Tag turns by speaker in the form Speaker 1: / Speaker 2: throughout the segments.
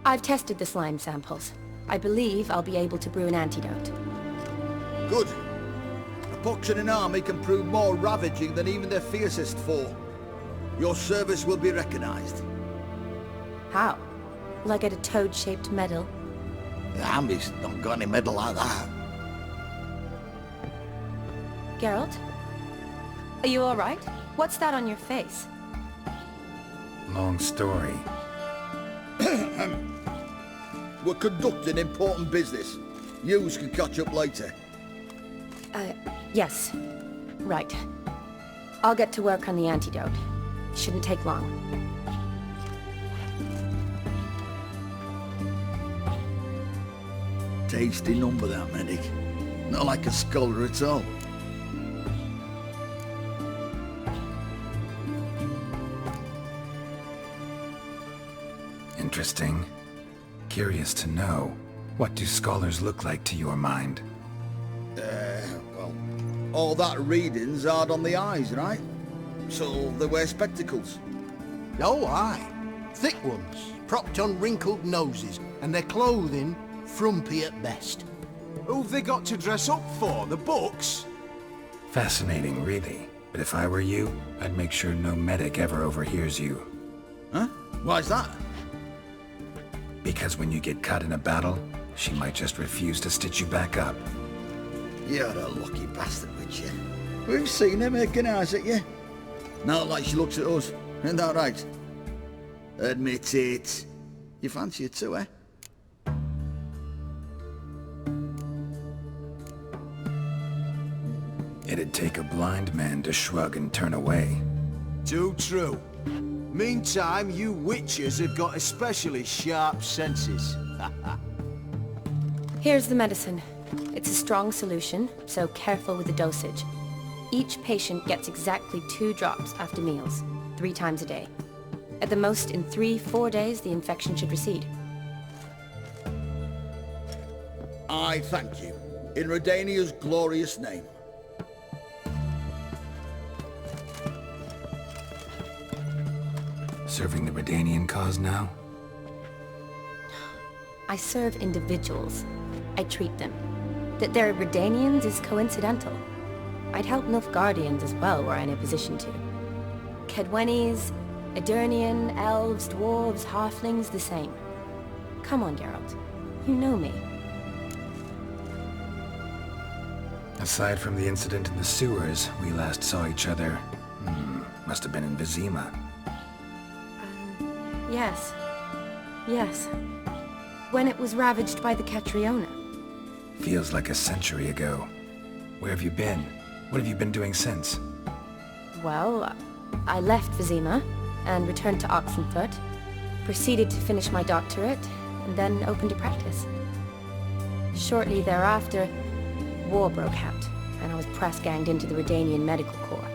Speaker 1: I've tested the slime samples. I believe I'll be able to brew an antidote.
Speaker 2: Good. A pox in an army can prove more ravaging than even their fiercest foe. Your service will be recognized.
Speaker 1: How? Will I get a toad-shaped medal?
Speaker 2: The army's not got any medal like that.
Speaker 1: Geralt? Are you alright? What's that on your face?
Speaker 3: Long story.
Speaker 2: We're conducting important business. Yous can catch up later.
Speaker 1: Yes. Right. I'll get to work on the antidote. Shouldn't take long.
Speaker 2: Tasty number, that medic. Not like a scholar at all.
Speaker 3: Interesting. Curious to know, what do scholars look like to your mind?
Speaker 2: Well, all that reading's hard on the eyes, right? So they wear spectacles.
Speaker 4: Oh, aye. Thick ones, propped on wrinkled noses, and their clothing frumpy at best.
Speaker 5: Who've they got to dress up for? The books?
Speaker 3: Fascinating, really. But if I were you, I'd make sure no medic ever overhears you.
Speaker 2: Huh? Why's that?
Speaker 3: Because when you get cut in a battle, she might just refuse to stitch you back up.
Speaker 2: You're a lucky bastard, with you. We've seen her making eyes at you. Not like she looks at us. Isn't that right? Admit it. You fancy her too, eh?
Speaker 3: It'd take a blind man to shrug and turn away.
Speaker 5: Too true. Meantime, you witches have got especially sharp senses.
Speaker 1: Here's the medicine. It's a strong solution, so careful with the dosage. Each patient gets exactly 2 drops after meals, 3 times a day. At the most, in 3-4 days, the infection should recede.
Speaker 2: I thank you. In Redania's glorious name.
Speaker 3: Serving the Redanian cause now?
Speaker 1: I serve individuals. I treat them. That they're Redanians is coincidental. I'd help Nilfgaardians as well were I in a position to. Kedwenis, Edirnian, elves, dwarves, halflings, the same. Come on, Geralt. You know me.
Speaker 3: Aside from the incident in the sewers, we last saw each other. Must have been in Vizima.
Speaker 1: Yes. Yes. When it was ravaged by the Catriona.
Speaker 3: Feels like a century ago. Where have you been? What have you been doing since?
Speaker 1: Well, I left Vizima and returned to Oxenfurt, proceeded to finish my doctorate, and then opened a practice. Shortly thereafter, war broke out, and I was press-ganged into the Redanian Medical Corps.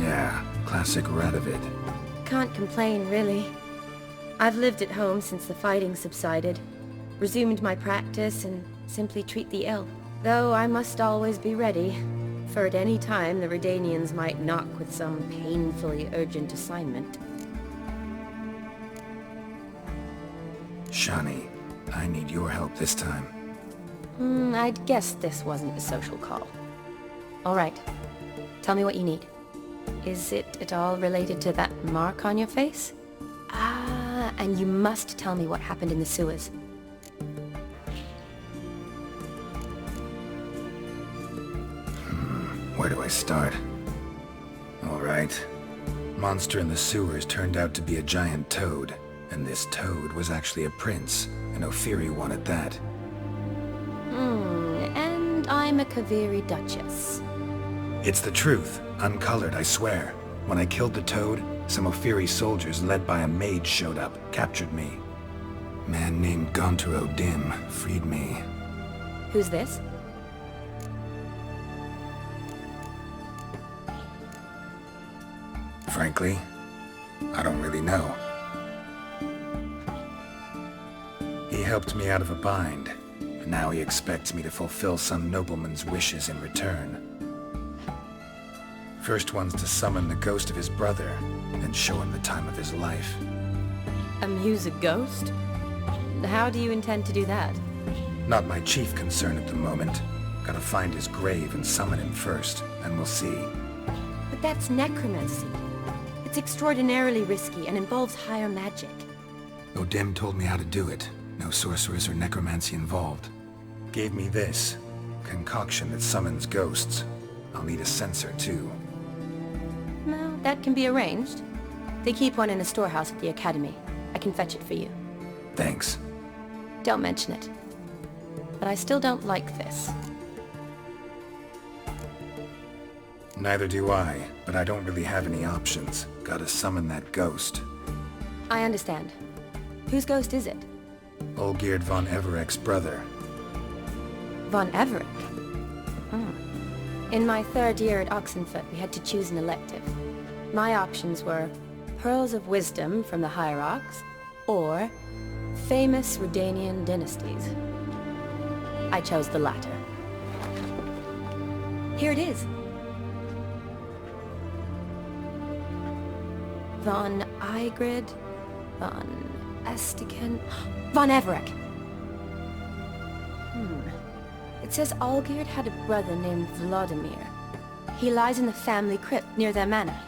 Speaker 3: Yeah, classic Radovid.
Speaker 1: Can't complain, really. I've lived at home since the fighting subsided, resumed my practice, and simply treat the ill. Though I must always be ready, for at any time the Redanians might knock with some painfully urgent assignment.
Speaker 3: Shani, I need your help this time.
Speaker 1: I'd guess this wasn't a social call. All right. Tell me what you need. Is it at all related to that mark on your face? Ah, and you must tell me what happened in the sewers.
Speaker 3: Where do I start? All right. Monster in the sewers turned out to be a giant toad, and this toad was actually a prince, an Ophiri one at that.
Speaker 1: And I'm a Kaviri Duchess.
Speaker 3: It's the truth, uncolored, I swear. When I killed the toad, some Ophiri soldiers led by a mage showed up, captured me. Man named Gonturo Dim freed me.
Speaker 1: Who's this?
Speaker 3: Frankly, I don't really know. He helped me out of a bind, and now he expects me to fulfill some nobleman's wishes in return. First one's to summon the ghost of his brother, then show him the time of his life.
Speaker 1: Amuse a ghost? How do you intend to do that?
Speaker 3: Not my chief concern at the moment. Gotta find his grave and summon him first, and we'll see.
Speaker 1: But that's necromancy. It's extraordinarily risky and involves higher magic.
Speaker 3: Odim told me how to do it. No sorceress or necromancy involved. Gave me this. Concoction that summons ghosts. I'll need a censer, too.
Speaker 1: Well, that can be arranged. They keep one in a storehouse at the academy. I can fetch it for you.
Speaker 3: Thanks.
Speaker 1: Don't mention it. But I still don't like this.
Speaker 3: Neither do I, but I don't really have any options. Gotta summon that ghost.
Speaker 1: I understand. Whose ghost is it?
Speaker 3: Olgierd von Everek's brother.
Speaker 1: Von Everek? In my third year at Oxenfoot, we had to choose an elective. My options were Pearls of Wisdom from the Hierarchs, or Famous Redanian Dynasties. I chose the latter. Here it is. Von Igrid, Von Estiken, Von Everek. It says Olgierd had a brother named Vladimir. He lies in the family crypt near their manor.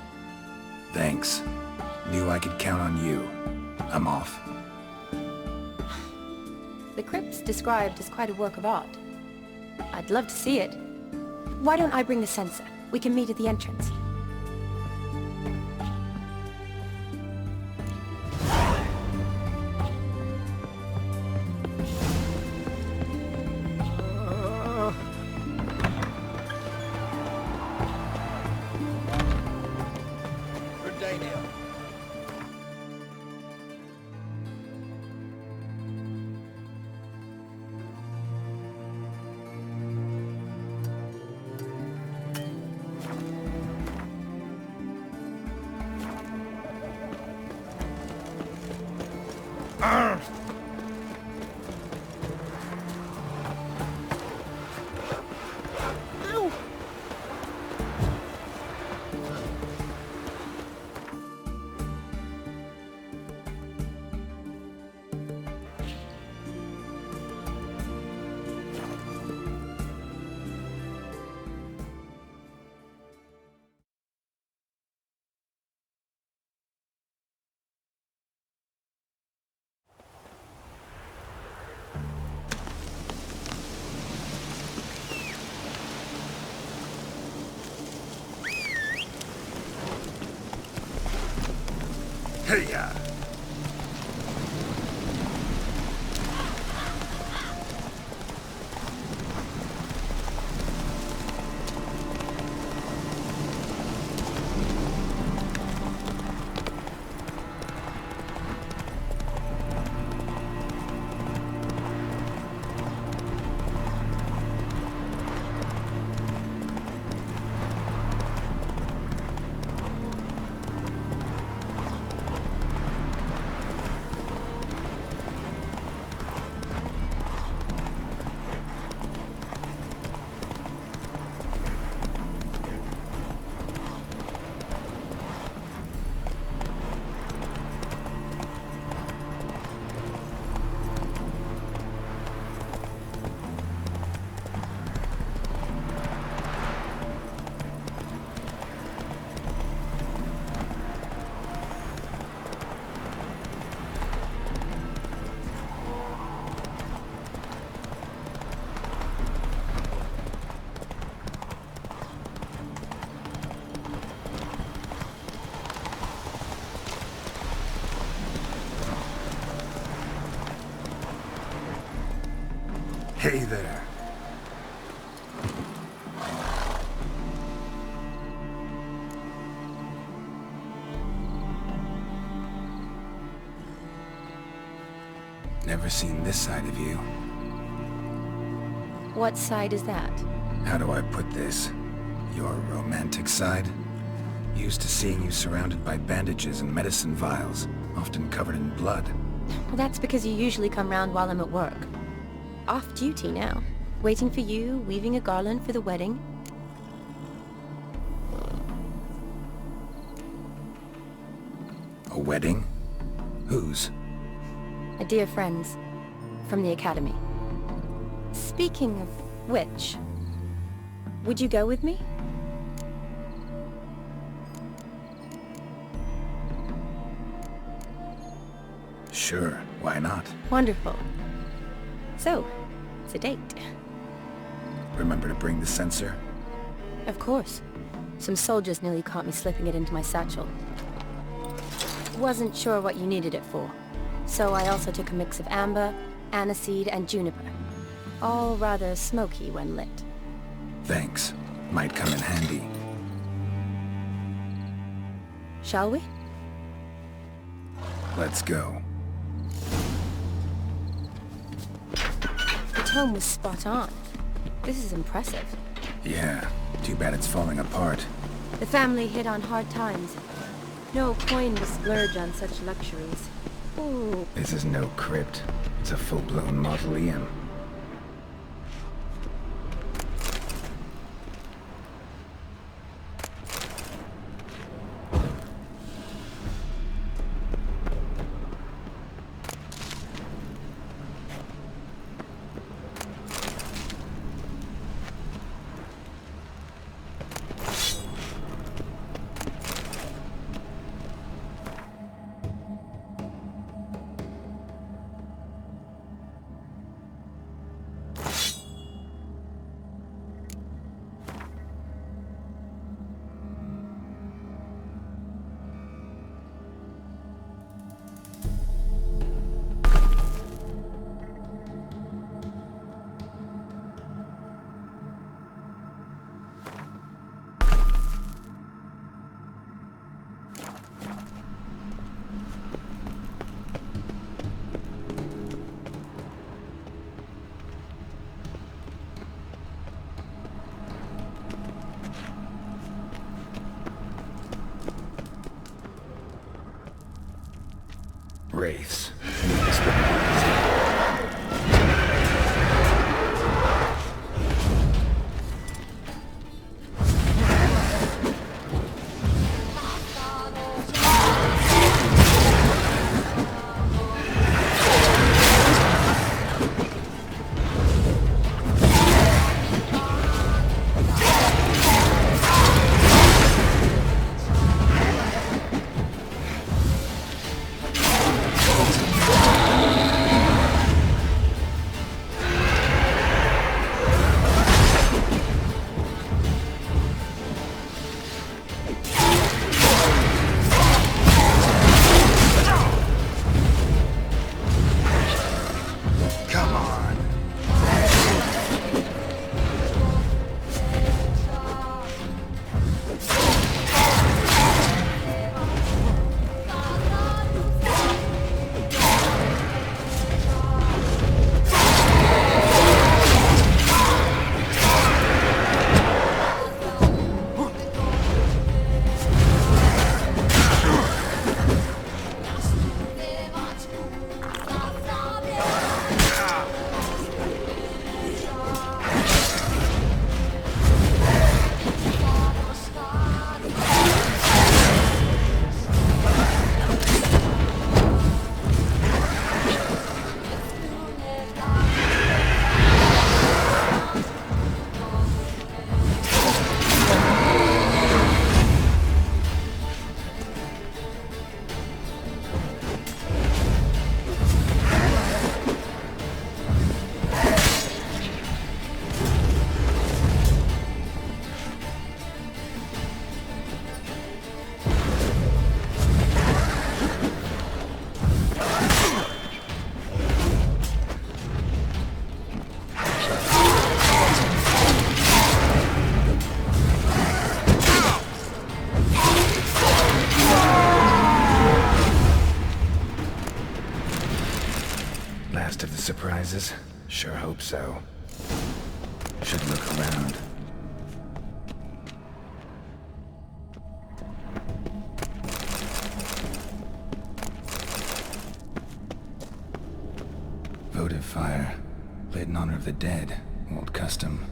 Speaker 3: Thanks. Knew I could count on you. I'm off.
Speaker 1: The crypt's described as quite a work of art. I'd love to see it. Why don't I bring the censer? We can meet at the entrance.
Speaker 3: Hey-ya! Hey there. Never seen this side of you.
Speaker 1: What side is that?
Speaker 3: How do I put this? Your romantic side? Used to seeing you surrounded by bandages and medicine vials, often covered in blood.
Speaker 1: Well, that's because you usually come round while I'm at work. Off duty now. Waiting for you, weaving a garland for the wedding.
Speaker 3: A wedding? Whose?
Speaker 1: A dear friends from the Academy. Speaking of which, would you go with me?
Speaker 3: Sure, why not?
Speaker 1: Wonderful. So, it's a date.
Speaker 3: Remember to bring the censer?
Speaker 1: Of course. Some soldiers nearly caught me slipping it into my satchel. Wasn't sure what you needed it for, so I also took a mix of amber, aniseed, and juniper. All rather smoky when lit.
Speaker 3: Thanks. Might come in handy.
Speaker 1: Shall we?
Speaker 3: Let's go.
Speaker 1: The tome was spot on. This is impressive.
Speaker 3: Yeah, too bad it's falling apart.
Speaker 1: The family hit on hard times. No coin to splurge on such luxuries. Ooh.
Speaker 3: This is no crypt. It's a full-blown mausoleum. Wraiths. Last of the surprises? Sure hope so. Should look around. Votive fire. Lit in honor of the dead. Old custom.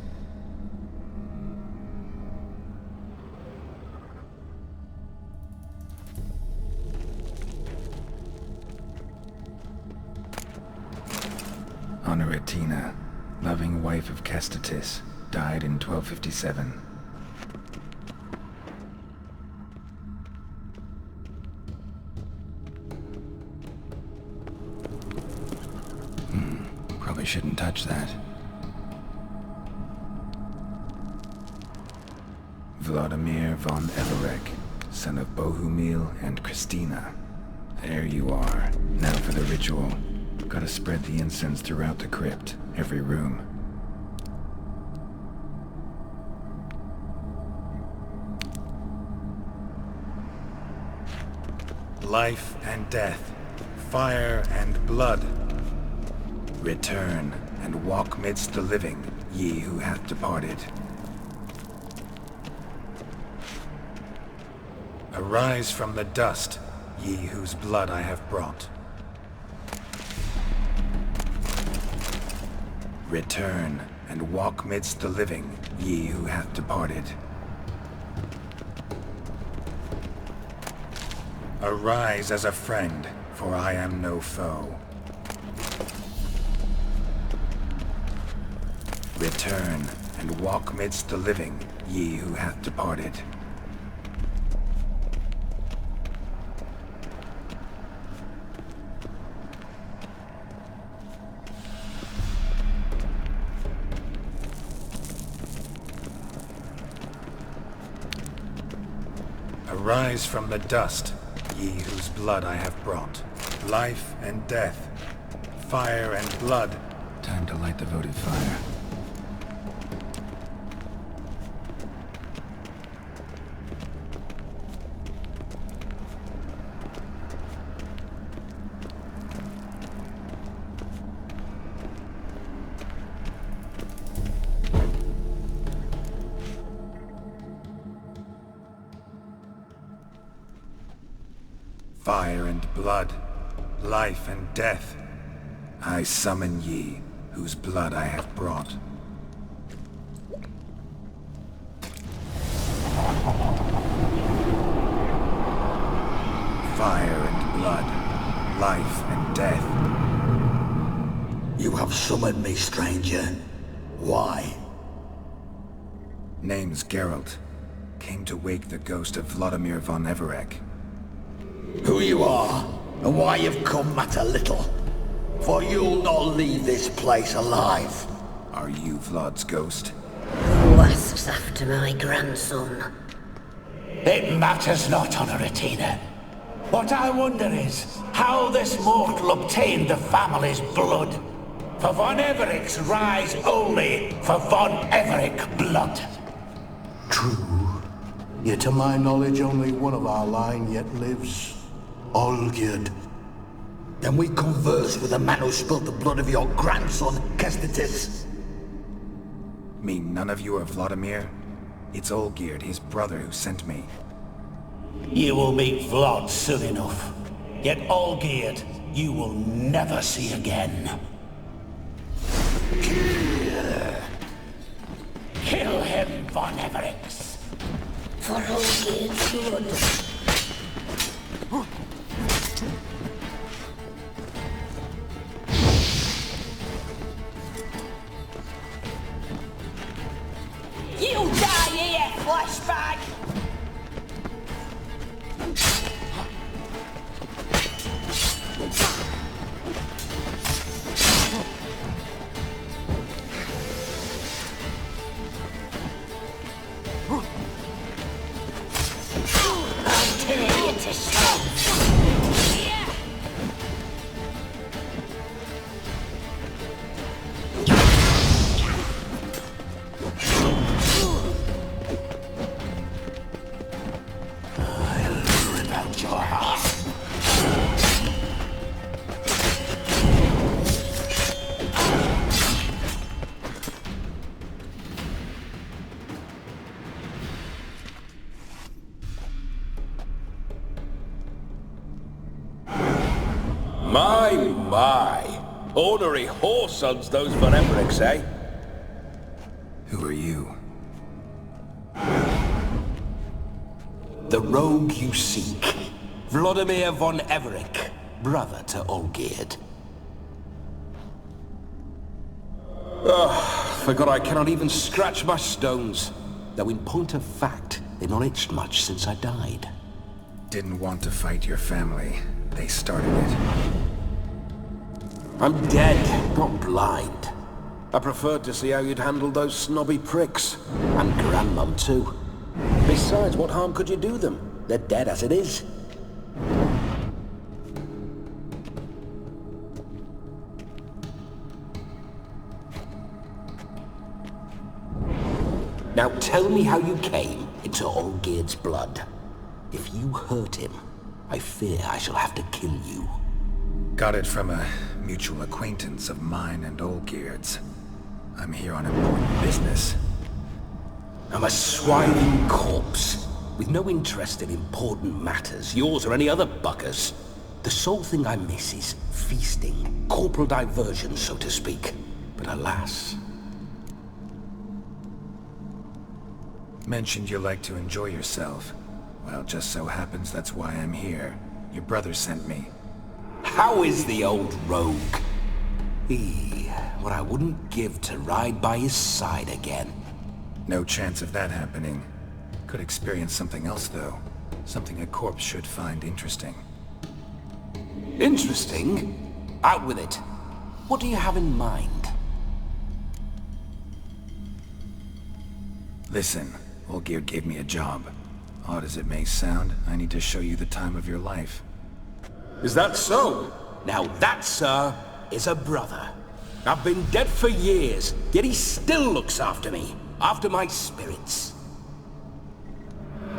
Speaker 3: Honoratina, loving wife of Kestatis, died in 1257. Probably shouldn't touch that. Vladimir von Everek, son of Bohumil and Christina. There you are. Now for the ritual. Gotta spread the incense throughout the crypt, every room. Life and death, fire and blood. Return and walk midst the living, ye who hath departed. Arise from the dust, ye whose blood I have brought. Return and walk midst the living, ye who hath departed. Arise as a friend, for I am no foe. Return and walk midst the living, ye who hath departed. Arise from the dust, ye whose blood I have brought. Life and death, fire and blood. Time to light the votive fire. Fire and blood, life and death, I summon ye, whose blood I have brought. Fire and blood, life and death.
Speaker 2: You have summoned me, stranger. Why?
Speaker 3: Name's Geralt. Came to wake the ghost of Vladimir von Everek.
Speaker 2: Who you are, and why you've come matter little. For you'll not leave this place alive.
Speaker 3: Are you Vlad's ghost?
Speaker 6: Who asks after my grandson?
Speaker 7: It matters not, Honoratina. What I wonder is how this mortal obtained the family's blood. For von Everek's rise only for von Everek blood.
Speaker 4: True. Yet to my knowledge, only one of our line yet lives. Olgierd.
Speaker 2: Then we converse with the man who spilled the blood of your grandson, Kestatis.
Speaker 3: Mean none of you are Vladimir? It's Olgierd, his brother, who sent me.
Speaker 7: You will meet Vlad soon enough. Yet Olgierd, you will never see again. Kill him, von Evereks.
Speaker 6: For Olgierd's blood.
Speaker 8: You die here, flashbag!
Speaker 6: I'll tear you to shreds.
Speaker 9: My! Ornery whoresons those von Evereks, eh?
Speaker 3: Who are you?
Speaker 7: The rogue you seek. Vladimir von Everek, brother to Olgierd.
Speaker 10: Forgot I cannot even scratch my stones. Though in point of fact, they've not itched much since I died.
Speaker 3: Didn't want to fight your family. They started it.
Speaker 10: I'm dead, not blind. I preferred to see how you'd handle those snobby pricks. And Grandmum, too. Besides, what harm could you do them? They're dead as it is. Now tell me how you came into Olgierd's blood. If you hurt him, I fear I shall have to kill you.
Speaker 3: Got it from a mutual acquaintance of mine and Olgierd's. I'm here on important business.
Speaker 10: I'm a swine corpse, with no interest in important matters, yours or any other buckers. The sole thing I miss is feasting, corporal diversion, so to speak. But alas...
Speaker 3: Mentioned you like to enjoy yourself. Well, just so happens that's why I'm here. Your brother sent me.
Speaker 10: How is the old rogue? What I wouldn't give to ride by his side again.
Speaker 3: No chance of that happening. Could experience something else, though. Something a corpse should find interesting.
Speaker 10: Interesting? Out with it. What do you have in mind?
Speaker 3: Listen, Olgierd gave me a job. Odd as it may sound, I need to show you the time of your life.
Speaker 10: Is that so? Now that, sir, is a brother. I've been dead for years, yet he still looks after me, after my spirits.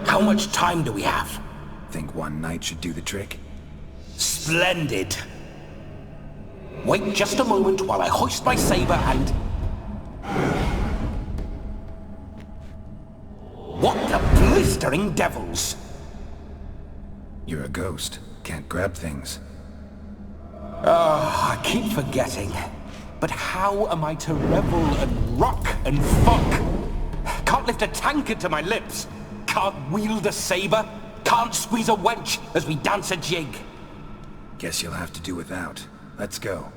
Speaker 10: How much time do we have?
Speaker 3: Think one night should do the trick?
Speaker 10: Splendid. Wait just a moment while I hoist my saber and... What the blistering devils?
Speaker 3: You're a ghost. Can't grab things.
Speaker 10: I keep forgetting. But how am I to revel and rock and fuck? Can't lift a tankard to my lips. Can't wield a saber. Can't squeeze a wench as we dance a jig.
Speaker 3: Guess you'll have to do without. Let's go.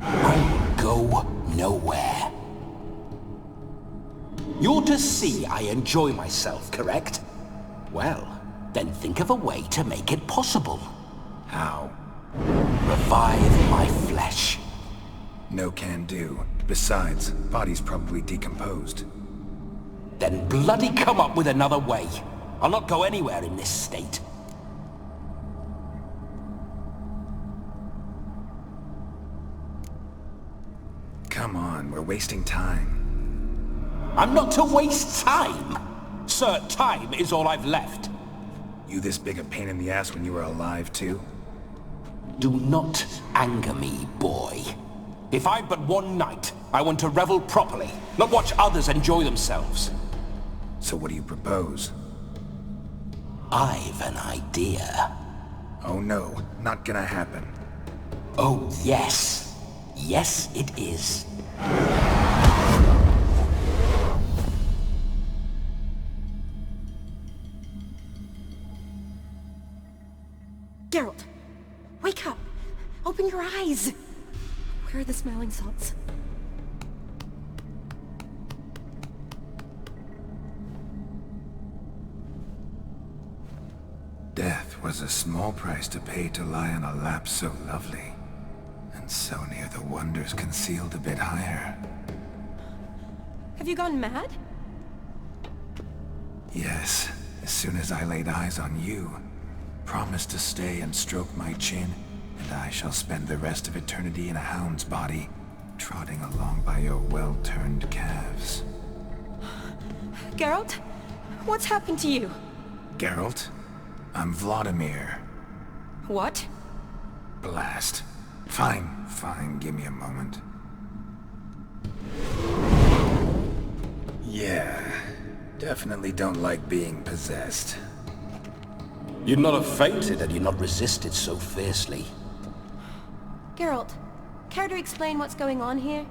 Speaker 10: I go nowhere. You're to see I enjoy myself, correct? Well, then think of a way to make it possible.
Speaker 3: How?
Speaker 10: Revive my flesh.
Speaker 3: No can do. Besides, body's probably decomposed.
Speaker 10: Then bloody come up with another way. I'll not go anywhere in this state.
Speaker 3: Come on, we're wasting time.
Speaker 10: I'm not to waste time! Sir, time is all I've left.
Speaker 3: You this big a pain in the ass when you were alive, too?
Speaker 10: Do not anger me, boy. If I've but one night, I want to revel properly, not watch others enjoy themselves.
Speaker 3: So what do you propose?
Speaker 10: I've an idea.
Speaker 3: Oh no, not gonna happen.
Speaker 10: Oh yes. Yes, it is.
Speaker 1: Geralt, wake up! Open your eyes! Where are the smelling salts?
Speaker 3: Death was a small price to pay to lie on a lap so lovely, and so near the wonders concealed a bit higher.
Speaker 1: Have you gone mad?
Speaker 3: Yes, as soon as I laid eyes on you, promised to stay and stroke my chin, and I shall spend the rest of eternity in a hound's body, trotting along by your well-turned calves.
Speaker 1: Geralt? What's happened to you?
Speaker 3: Geralt? I'm Vladimir.
Speaker 1: What?
Speaker 3: Blast. Fine, give me a moment. Yeah, definitely don't like being possessed.
Speaker 10: You'd not have fainted had you not resisted so fiercely.
Speaker 1: Geralt, care to explain what's going on here?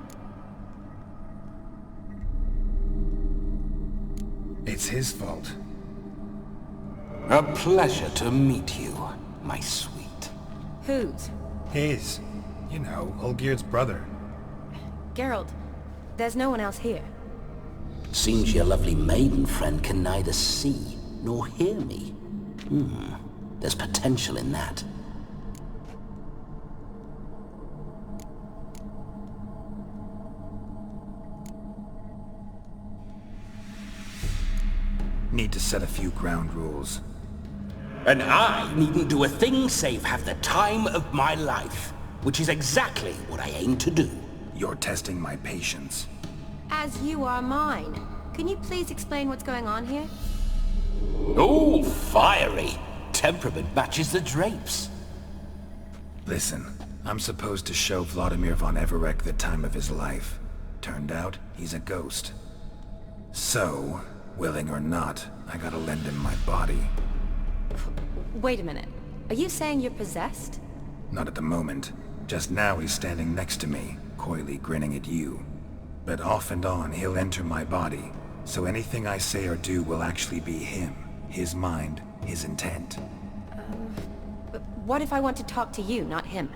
Speaker 3: It's his fault.
Speaker 10: A pleasure to meet you, my sweet.
Speaker 1: Whose?
Speaker 3: His. You know, Olgerd's brother.
Speaker 1: Geralt, there's no one else here.
Speaker 10: Seems your lovely maiden friend can neither see nor hear me. There's potential in that.
Speaker 3: Need to set a few ground rules.
Speaker 10: And I needn't do a thing save have the time of my life, which is exactly what I aim to do.
Speaker 3: You're testing my patience.
Speaker 1: As you are mine. Can you please explain what's going on here?
Speaker 10: Oh, fiery. Temperament matches the drapes.
Speaker 3: Listen, I'm supposed to show Vladimir von Everec the time of his life. Turned out, he's a ghost. So, willing or not, I gotta lend him my body.
Speaker 1: Wait a minute. Are you saying you're possessed?
Speaker 3: Not at the moment. Just now he's standing next to me, coyly grinning at you. But off and on, he'll enter my body. So anything I say or do will actually be him. His mind, his intent.
Speaker 1: But what if I want to talk to you, not him?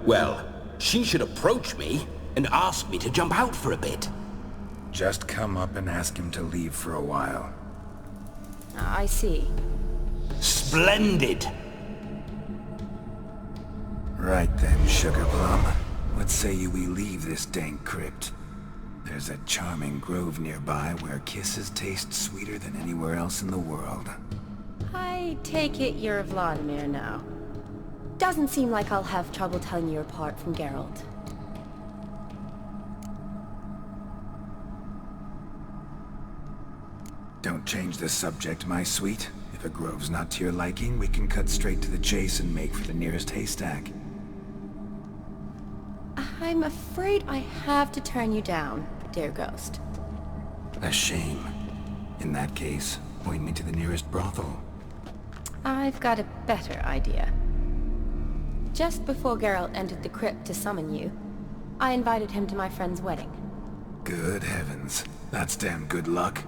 Speaker 10: Well, she should approach me and ask me to jump out for a bit.
Speaker 3: Just come up and ask him to leave for a while.
Speaker 1: I see.
Speaker 10: Splendid!
Speaker 3: Right then, Sugar Plum. What say you we leave this dank crypt? There's a charming grove nearby where kisses taste sweeter than anywhere else in the world.
Speaker 1: I take it you're Vladimir now. Doesn't seem like I'll have trouble telling you apart from Geralt.
Speaker 3: Don't change the subject, my sweet. If a grove's not to your liking, we can cut straight to the chase and make for the nearest haystack.
Speaker 1: I'm afraid I have to turn you down, dear ghost.
Speaker 3: A shame. In that case, point me to the nearest brothel.
Speaker 1: I've got a better idea. Just before Geralt entered the crypt to summon you, I invited him to my friend's wedding.
Speaker 3: Good heavens. That's damn good luck.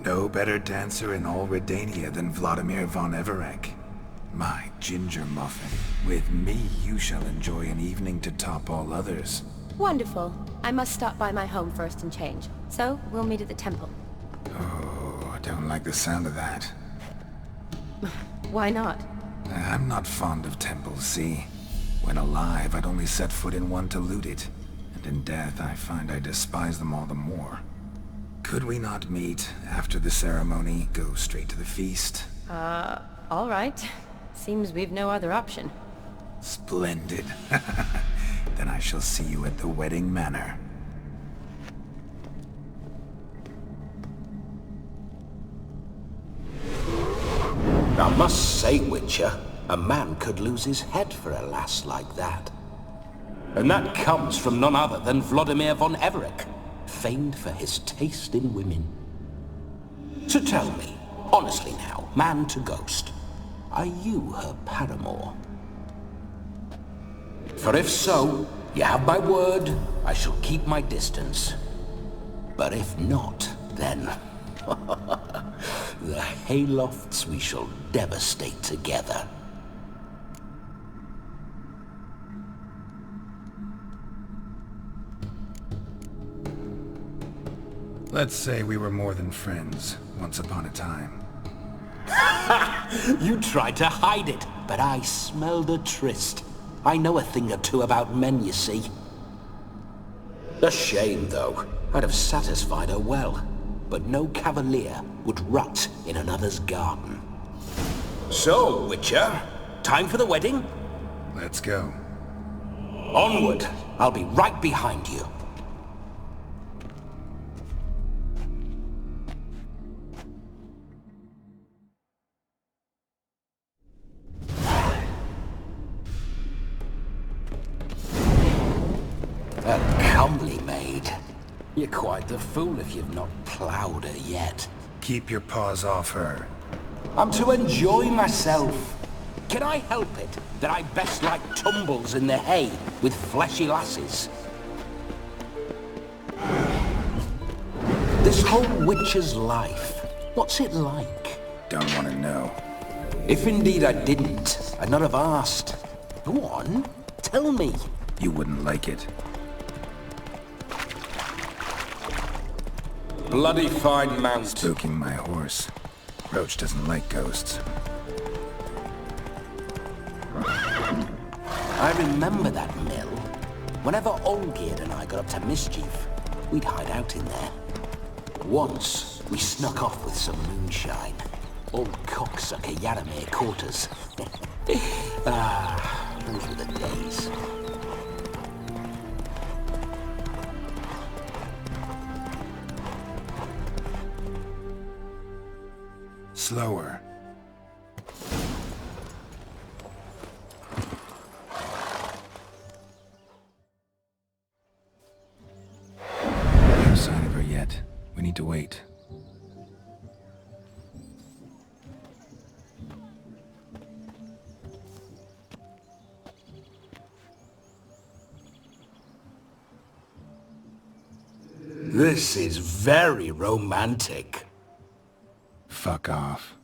Speaker 3: No better dancer in all Redania than Vladimir von Everec. My ginger muffin. With me, you shall enjoy an evening to top all others.
Speaker 1: Wonderful. I must stop by my home first and change. So, we'll meet at the temple.
Speaker 3: Oh, I don't like the sound of that.
Speaker 1: Why not?
Speaker 3: I'm not fond of temples, see? When alive, I'd only set foot in one to loot it. And in death, I find I despise them all the more. Could we not meet after the ceremony, go straight to the feast?
Speaker 1: All right. Seems we've no other option.
Speaker 3: Splendid. Then I shall see you at the wedding manor.
Speaker 10: I must say, Witcher, a man could lose his head for a lass like that. And that comes from none other than Vladimir von Everec, famed for his taste in women. So tell me, honestly now, man to ghost, are you her paramour? For if so, you have my word, I shall keep my distance. But if not, then... the haylofts we shall devastate together.
Speaker 3: Let's say we were more than friends, once upon a time.
Speaker 10: You tried to hide it, but I smelled a tryst. I know a thing or two about men, you see. A shame, though. I'd have satisfied her well. But no cavalier would rot in another's garden. So, Witcher, time for the wedding?
Speaker 3: Let's go.
Speaker 10: Onward! I'll be right behind you. A comely maid. You're quite the fool if you've not ploughed her yet.
Speaker 3: Keep your paws off her.
Speaker 10: I'm to enjoy myself. Can I help it that I best like tumbles in the hay with fleshy lasses? This whole witcher's life, what's it like?
Speaker 3: Don't want to know.
Speaker 10: If indeed I didn't, I'd not have asked. Go on, tell me.
Speaker 3: You wouldn't like it.
Speaker 9: Bloody fine mount.
Speaker 3: Spooking my horse. Roach doesn't like ghosts.
Speaker 10: I remember that mill. Whenever Olgierd and I got up to mischief, we'd hide out in there. Once, we snuck off with some moonshine. Old cocksucker Yaramir caught us. Those were the days.
Speaker 3: Slower. No sign of her yet. We need to wait.
Speaker 10: This is very romantic.
Speaker 3: Fuck off.